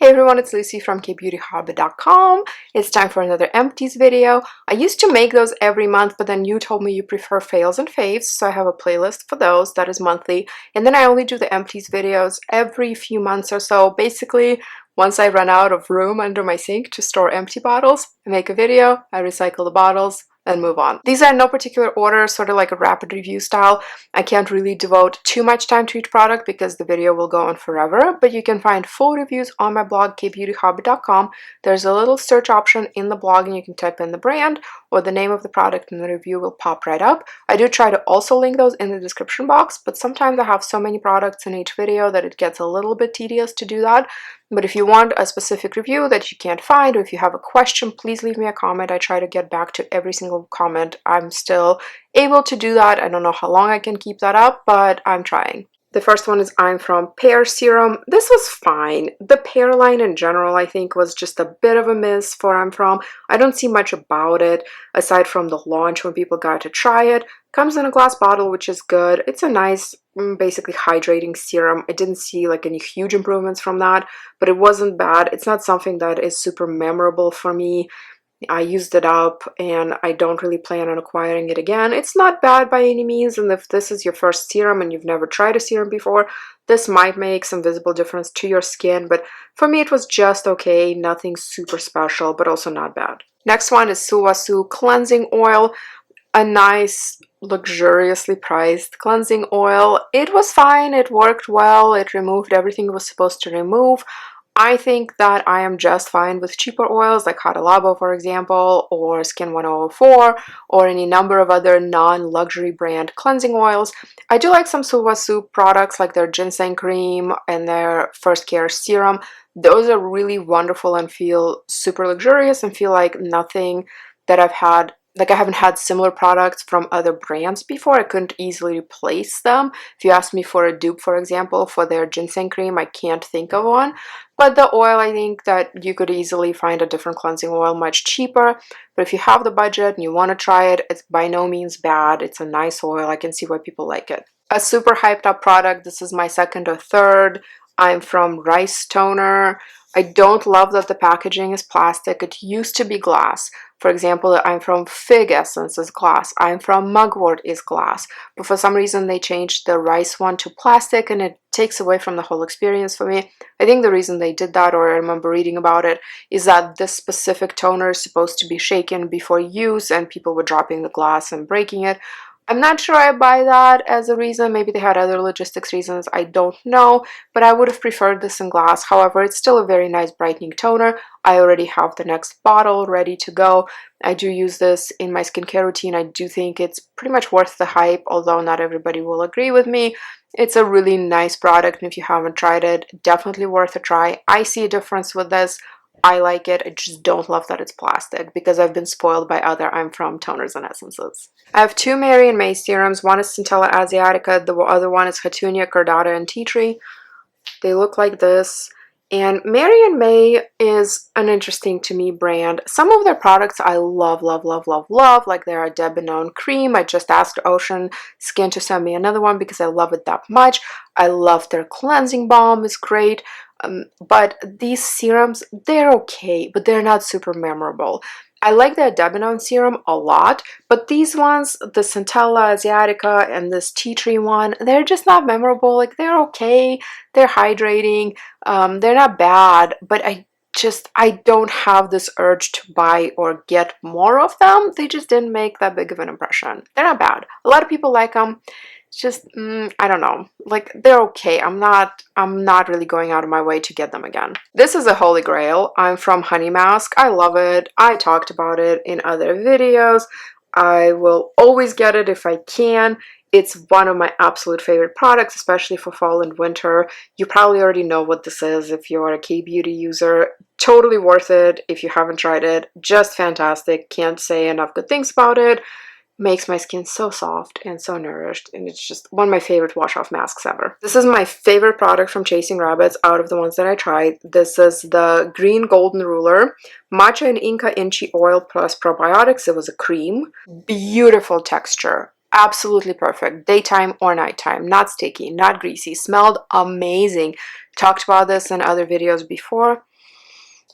Hey everyone, it's Lucy from KBeautyHobbit.com. It's time for another empties video. I used to make those every month, but then you told me you prefer fails and faves, so I have a playlist for those that is monthly. And then I only do the empties videos every few months or so. Basically, once I run out of room under my sink to store empty bottles, I make a video, I recycle the bottles, and move on. These are in no particular order, sort of like a rapid review style. I can't really devote too much time to each product because the video will go on forever, but you can find full reviews on my blog, KBeautyHobbit.com. There's a little search option in the blog and you can type in the brand or the name of the product and the review will pop right up. I do try to also link those in the description box, but sometimes I have so many products in each video that it gets a little bit tedious to do that. But if you want a specific review that you can't find, or if you have a question, please leave me a comment. I try to get back to every single comment. I'm still able to do that. I don't know how long I can keep that up, but I'm trying. The first one is I'm from Pear serum. This was fine. The Pear line in general, I think, was just a bit of a miss for I'm from. I don't see much about it aside from the launch when people got to try it. Comes in a glass bottle, which is good. It's a nice, basically hydrating serum. I didn't see like any huge improvements from that, but it wasn't bad. It's not something that is super memorable for me. I used it up and I don't really plan on acquiring it again. It's not bad by any means, and if this is your first serum and you've never tried a serum before, this might make some visible difference to your skin, but for me it was just okay. Nothing super special, but also not bad. Next one is Sulwhasoo cleansing oil. A nice, luxuriously priced cleansing oil. It was fine, it worked well, it removed everything it was supposed to remove. I think that I am just fine with cheaper oils like houttuynia, for example, or Skin 1004, or any number of other non-luxury brand cleansing oils. I do like some Sulwhasoo products like their ginseng cream and their first care serum. Those are really wonderful and feel super luxurious and feel like nothing that I've had. Like, I haven't had similar products from other brands before. I couldn't easily replace them. If you ask me for a dupe, for example, for their ginseng cream, I can't think of one. But the oil, I think that you could easily find a different cleansing oil much cheaper. But if you have the budget and you want to try it, it's by no means bad. It's a nice oil. I can see why people like it. A super hyped up product. This is my second or third. I'm from Rice Toner. I don't love that the packaging is plastic. It used to be glass. For example, I'm from Fig Essence is glass. I'm from Mugwort is glass. But for some reason they changed the rice one to plastic and it takes away from the whole experience for me. I think the reason they did that, or I remember reading about it, is that this specific toner is supposed to be shaken before use and people were dropping the glass and breaking it. I'm not sure I buy that as a reason. Maybe they had other logistics reasons, I don't know, but I would have preferred this in glass. However, it's still a very nice brightening toner. I already have the next bottle ready to go. I do use this in my skincare routine. I do think it's pretty much worth the hype, although not everybody will agree with me. It's a really nice product, and if you haven't tried it, definitely worth a try. I see a difference with this. I like it. I just don't love that it's plastic because I've been spoiled by other I'm from toners and essences. I have two Mary and May serums. One is Centella Asiatica. The other one is houttuynia, Cordata, and Dewytree. They look like this. And Mary and May is an interesting to me brand. Some of their products I love, love, love, love, love. Like their Debonone cream. I just asked Ocean Skin to send me another one because I love it that much. I love their cleansing balm. It's great. But these serums, they're okay, but they're not super memorable. I like the Debonone serum a lot, but these ones, the Centella Asiatica and this tea tree one, they're just not memorable. Like, they're okay, they're hydrating, they're not bad, but I don't have this urge to buy or get more of them. They just didn't make that big of an impression. They're not bad. A lot of people like them. It's just, I don't know, like, they're okay. I'm not really going out of my way to get them again. This is a holy grail. I'm from Honey Mask. I love it. I talked about it in other videos. I will always get it if I can. It's one of my absolute favorite products, especially for fall and winter. You probably already know what this is if you're a K-beauty user. Totally worth it if you haven't tried it. Just fantastic. Can't say enough good things about it. Makes my skin so soft and so nourished, and it's just one of my favorite wash-off masks ever. This is my favorite product from Chasing Rabbits out of the ones that I tried. This is the Green Golden Ruler Matcha and Inca Inchi Oil plus Probiotics. It was a cream. Beautiful texture. absolutely perfect. Daytime or nighttime. Not sticky, not greasy. Smelled amazing. Talked about this in other videos before.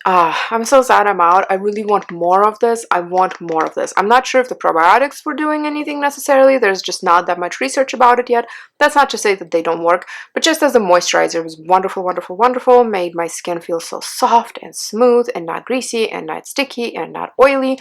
I'm so sad I'm out. I really want more of this. I want more of this. I'm not sure if the probiotics were doing anything necessarily. There's just not that much research about it yet. That's not to say that they don't work, but just as a moisturizer, it was wonderful, wonderful, wonderful. Made my skin feel so soft and smooth and not greasy and not sticky and not oily.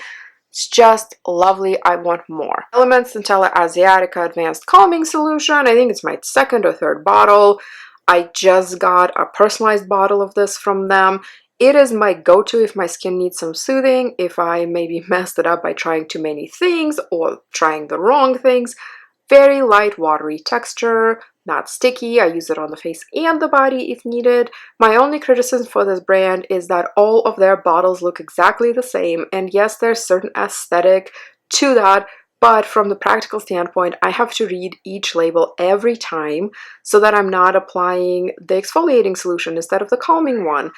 It's just lovely. I want more. ELMT Centella Asiatica Advanced Calming Solution. I think it's my second or third bottle. I just got a personalized bottle of this from them. It is my go-to if my skin needs some soothing, if I maybe messed it up by trying too many things or trying the wrong things. Very light, watery texture, not sticky. I use it on the face and the body if needed. My only criticism for this brand is that all of their bottles look exactly the same. And yes, there's certain aesthetic to that, but from the practical standpoint, I have to read each label every time so that I'm not applying the exfoliating solution instead of the calming one.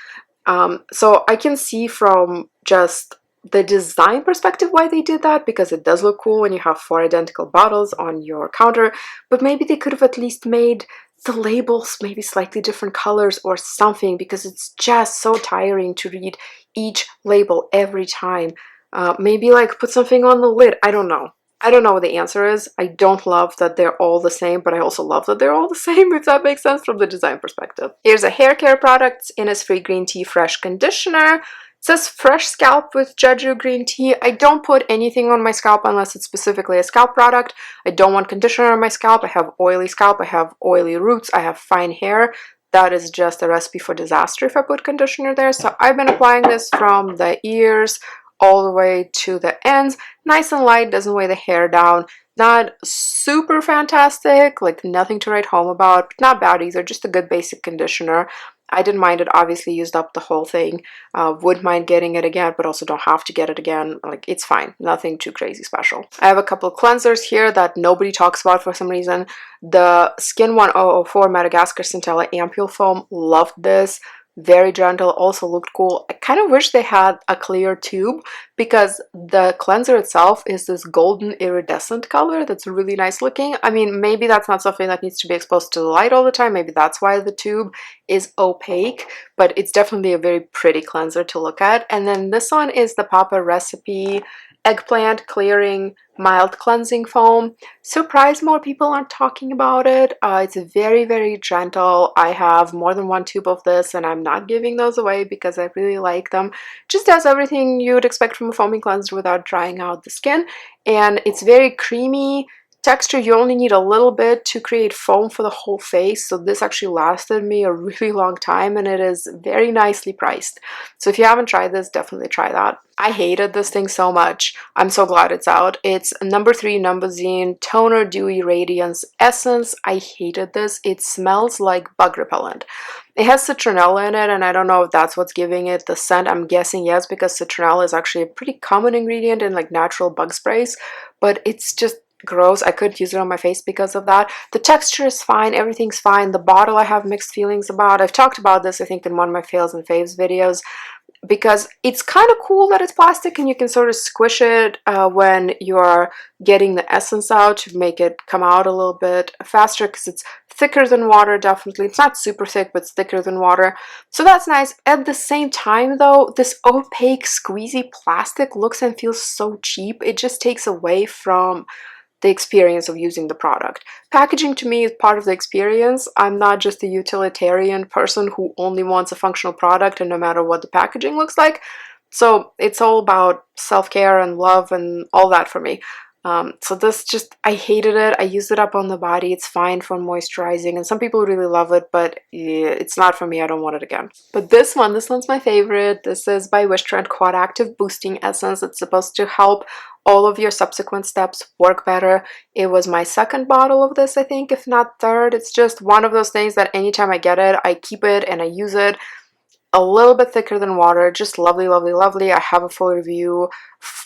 So I can see from just the design perspective why they did that, because it does look cool when you have 4 identical bottles on your counter, but maybe they could have at least made the labels maybe slightly different colors or something, because it's just so tiring to read each label every time. Maybe like put something on the lid. I don't know. I don't know what the answer is. I don't love that they're all the same, but I also love that they're all the same, if that makes sense from the design perspective. Here's a hair care product, Innisfree Green Tea Fresh Conditioner. It says fresh scalp with Jeju green tea. I don't put anything on my scalp unless it's specifically a scalp product. I don't want conditioner on my scalp. I have oily scalp, I have oily roots, I have fine hair. That is just a recipe for disaster if I put conditioner there. So I've been applying this from the ears all the way to the ends. Nice and light, doesn't weigh the hair down. Not super fantastic, like nothing to write home about, but not bad either. Just a good basic conditioner. I didn't mind it, obviously used up the whole thing. Wouldn't mind getting it again, but also don't have to get it again. Like, it's fine. Nothing too crazy special. I have a couple of cleansers here that nobody talks about for some reason. The Skin 1004 Madagascar Centella Ampoule Foam. Loved this. Very gentle, also looked cool. I kind of wish they had a clear tube, because the cleanser itself is this golden iridescent color that's really nice looking. I mean, maybe that's not something that needs to be exposed to the light all the time. Maybe that's why the tube is opaque, but it's definitely a very pretty cleanser to look at. And then this one is the Papa Recipe Eggplant Clearing Mild Cleansing Foam. Surprised more people aren't talking about it. It's very, very gentle. I have more than 1 tube of this, and I'm not giving those away because I really like them. Just does everything you would expect from a foaming cleanser without drying out the skin, and it's very creamy texture. You only need a little bit to create foam for the whole face, so this actually lasted me a really long time, and it is very nicely priced. So if you haven't tried this, definitely try that. I hated this thing so much. I'm so glad it's out. It's number 3 Numbuzin Toner Dewy Radiance Essence. I hated this. It smells like bug repellent. It has citronella in it, and I don't know if that's what's giving it the scent. I'm guessing yes, because citronella is actually a pretty common ingredient in like natural bug sprays, but it's just gross. I couldn't use it on my face because of that. The texture is fine, everything's fine. The bottle I have mixed feelings about. I've talked about this, I think, in one of my fails and faves videos, because it's kind of cool that it's plastic and you can sort of squish it when you're getting the essence out to make it come out a little bit faster, because it's thicker than water. Definitely, it's not super thick, but it's thicker than water, so that's nice. At the same time though, this opaque squeezy plastic looks and feels so cheap. It just takes away from the experience of using the product. Packaging to me is part of the experience. I'm not just a utilitarian person who only wants a functional product and no matter what the packaging looks like. So it's all about self-care and love and all that for me. So this just, I hated it. I used it up on the body. It's fine for moisturizing, and some people really love it, but yeah, it's not for me. I don't want it again. But this one's my favorite. This is by Wishtrend Quad Active Boosting Essence. It's supposed to help all of your subsequent steps work better. It was my second bottle of this, I think, if not third. It's just one of those things that anytime I get it, I keep it and I use it. A little bit thicker than water, just lovely, lovely, lovely. I have a full review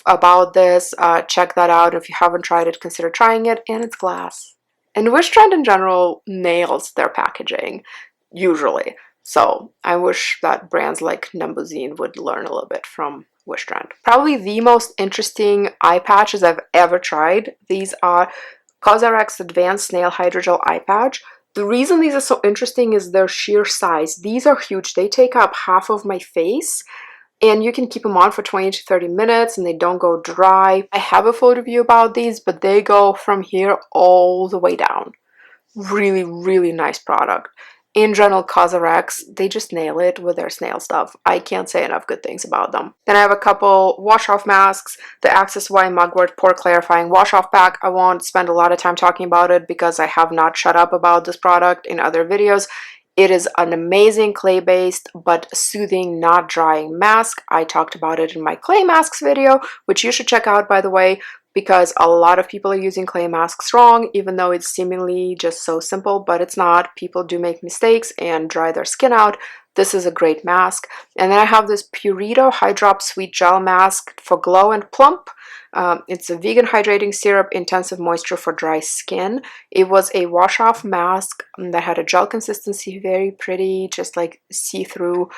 about this. Check that out. If you haven't tried it, consider trying it, and it's glass. And Wishtrend in general nails their packaging, usually. So I wish that brands like Numbuzin would learn a little bit from Wishtrend. Probably the most interesting eye patches I've ever tried. These are Cosrx Advanced Snail Hydrogel Eye Patch. The reason these are so interesting is their sheer size. These are huge. They take up half of my face, and you can keep them on for 20 to 30 minutes and they don't go dry. I have a full review about these, but they go from here all the way down. Really, really nice product. In general, Cosrx, they just nail it with their snail stuff. I can't say enough good things about them. Then I have a couple wash-off masks. The Access Y Mugwort Pore Clarifying Wash-Off Pack. I won't spend a lot of time talking about it because I have not shut up about this product in other videos. It is an amazing clay-based but soothing, not drying mask. I talked about it in my clay masks video, which you should check out, by the way, because a lot of people are using clay masks wrong, even though it's seemingly just so simple, but it's not. People do make mistakes and dry their skin out. This is a great mask. And then I have this Purito Hydrop Sweet Gel Mask for glow and plump. It's a vegan hydrating syrup, intensive moisture for dry skin. It was a wash-off mask that had a gel consistency, very pretty, just like see-through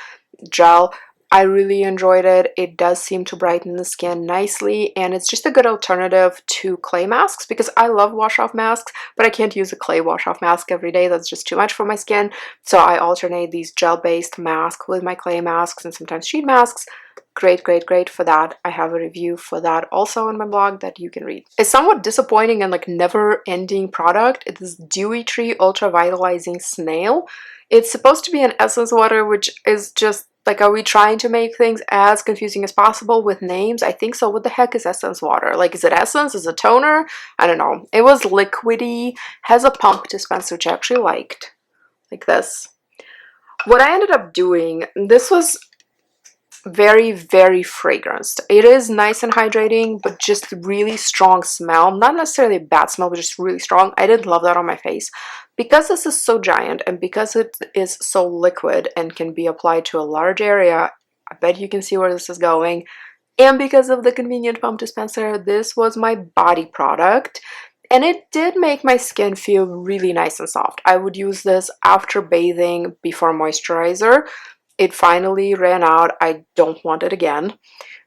gel. I really enjoyed it. It does seem to brighten the skin nicely, and it's just a good alternative to clay masks because I love wash-off masks, but I can't use a clay wash-off mask every day. That's just too much for my skin. So I alternate these gel-based masks with my clay masks and sometimes sheet masks. Great, great, great for that. I have a review for that also on my blog that you can read. It's somewhat disappointing and like never-ending product. It is Dewytree Ultra Vitalizing Snail. It's supposed to be an essence water, which is just like, are we trying to make things as confusing as possible with names? I think so. What the heck is essence water? Like, is it essence? Is it toner? I don't know. It was liquidy, has a pump dispenser, which I actually liked, like this. What I ended up doing, this was very, very fragranced. It is nice and hydrating, but just really strong smell. Not necessarily a bad smell, but just really strong. I didn't love that on my face. Because this is so giant and because it is so liquid and can be applied to a large area, I bet you can see where this is going. And because of the convenient pump dispenser, this was my body product. And it did make my skin feel really nice and soft. I would use this after bathing, before moisturizer. It finally ran out. I don't want it again.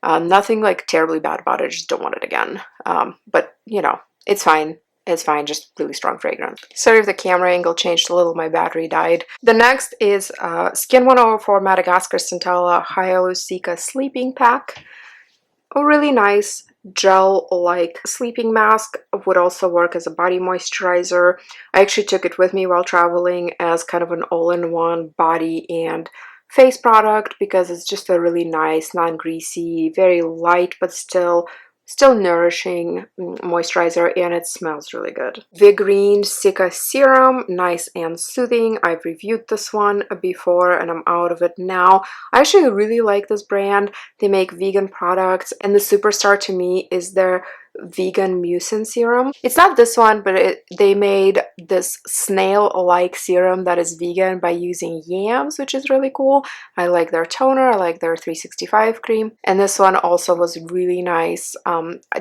Nothing like terribly bad about it. I just don't want it again. But you know, it's fine. It's fine. Just really strong fragrance. Sorry if the camera angle changed a little. My battery died. The next is Skin 104 Madagascar Centella Hyalu-cica Sleeping Pack. A really nice gel-like sleeping mask. Would also work as a body moisturizer. I actually took it with me while traveling as kind of an all-in-one body and face product because it's just a really nice, non-greasy, very light but still nourishing moisturizer, and it smells really good. Vegreen Cica Serum, nice and soothing. I've reviewed this one before and I'm out of it now. I actually really like this brand. They make vegan products, and the superstar to me is their vegan mucin serum. It's not this one, but they made this snail-like serum that is vegan by using yams, which is really cool. I like their toner. I like their 365 cream, and this one also was really nice.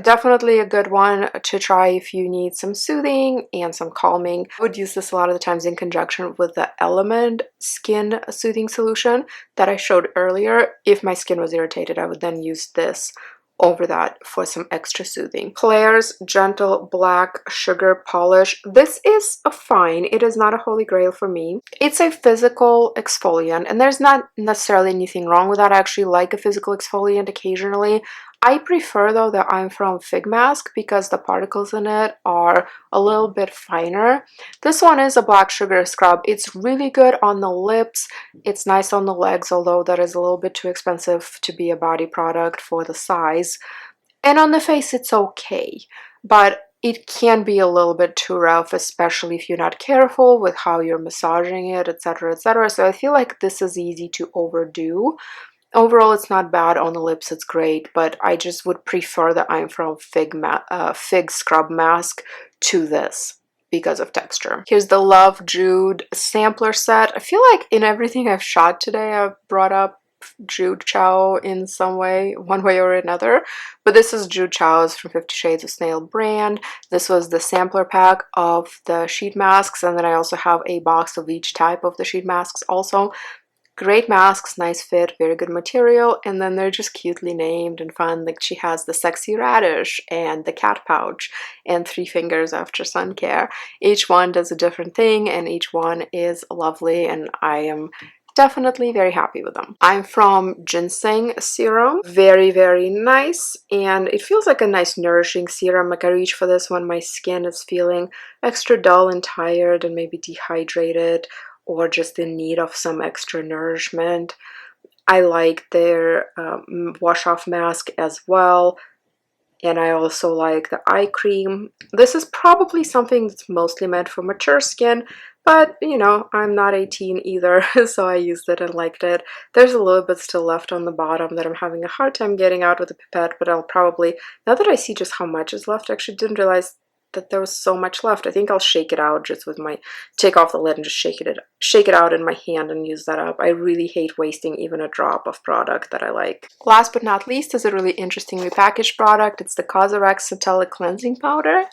Definitely a good one to try if you need some soothing and some calming. I would use this a lot of the times in conjunction with the ELMT skin soothing solution that I showed earlier. If my skin was irritated, I would then use this over that for some extra soothing. Klairs Gentle Black Sugar Polish. This is a fine. It is not a holy grail for me. It's a physical exfoliant, and there's not necessarily anything wrong with that. I actually like a physical exfoliant occasionally. I prefer, though, the I'm From Fig Mask because the particles in it are a little bit finer. This one is a black sugar scrub. It's really good on the lips. It's nice on the legs, although that is a little bit too expensive to be a body product for the size. And on the face, it's okay, but it can be a little bit too rough, especially if you're not careful with how you're massaging it, etc., etc. So I feel like this is easy to overdo. Overall, it's not bad on the lips, it's great, but I just would prefer the I'm From Fig Scrub Mask to this because of texture. Here's the Love Jude sampler set. I feel like in everything I've shot today, I've brought up Jude Chow in some way, one way or another, but this is Jude Chow's from 50 Shades of Snail brand. This was the sampler pack of the sheet masks, and then I also have a box of each type of the sheet masks also. Great masks, nice fit, very good material, and then they're just cutely named and fun. Like she has the sexy radish and the cat pouch and 3 fingers after sun care. Each one does a different thing and each one is lovely, and I am definitely very happy with them. I'm from Ginseng Serum. Very, very nice, and it feels like a nice nourishing serum. Like I reach for this when my skin is feeling extra dull and tired and maybe dehydrated, or just in need of some extra nourishment. I like their wash-off mask as well, and I also like the eye cream. This is probably something that's mostly meant for mature skin, but you know, I'm not 18 either, so I used it and liked it. There's a little bit still left on the bottom that I'm having a hard time getting out with a pipette, but I'll probably, now that I see just how much is left, I actually didn't realize that there was so much left. I think I'll shake it out just with my, take off the lid and just shake it out in my hand and use that up. I really hate wasting even a drop of product that I like. Last but not least is a really interestingly packaged product. It's the Cosrx Centella cleansing powder.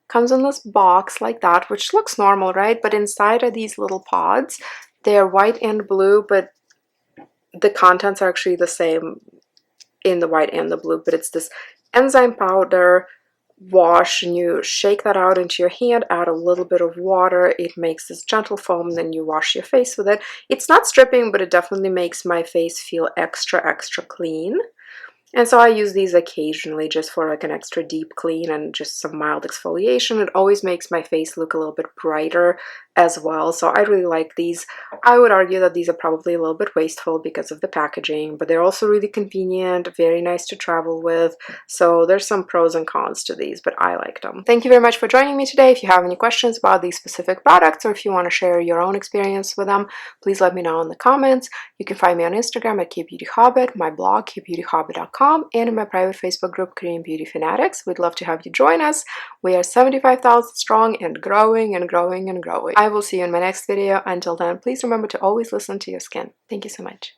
Comes in this box like that, which looks normal, right? But inside are these little pods. They're white and blue, but the contents are actually the same in the white and the blue, but it's this enzyme powder. Wash, and you shake that out into your hand, add a little bit of water, it makes this gentle foam, then you wash your face with it. It's not stripping, but it definitely makes my face feel extra clean. And so I use these occasionally just for like an extra deep clean and just some mild exfoliation. It always makes my face look a little bit brighter as well, so I really like these. I would argue that these are probably a little bit wasteful because of the packaging, but they're also really convenient, very nice to travel with, so there's some pros and cons to these, but I liked them. Thank you very much for joining me today. If you have any questions about these specific products, or if you want to share your own experience with them, please let me know in the comments. You can find me on Instagram at KBeautyHobbit, my blog KBeautyHobbit.com, and in my private Facebook group Korean Beauty Fanatics. We'd love to have you join us. We are 75,000 strong and growing and growing and growing. I will see you in my next video. Until then, please remember to always listen to your skin. Thank you so much.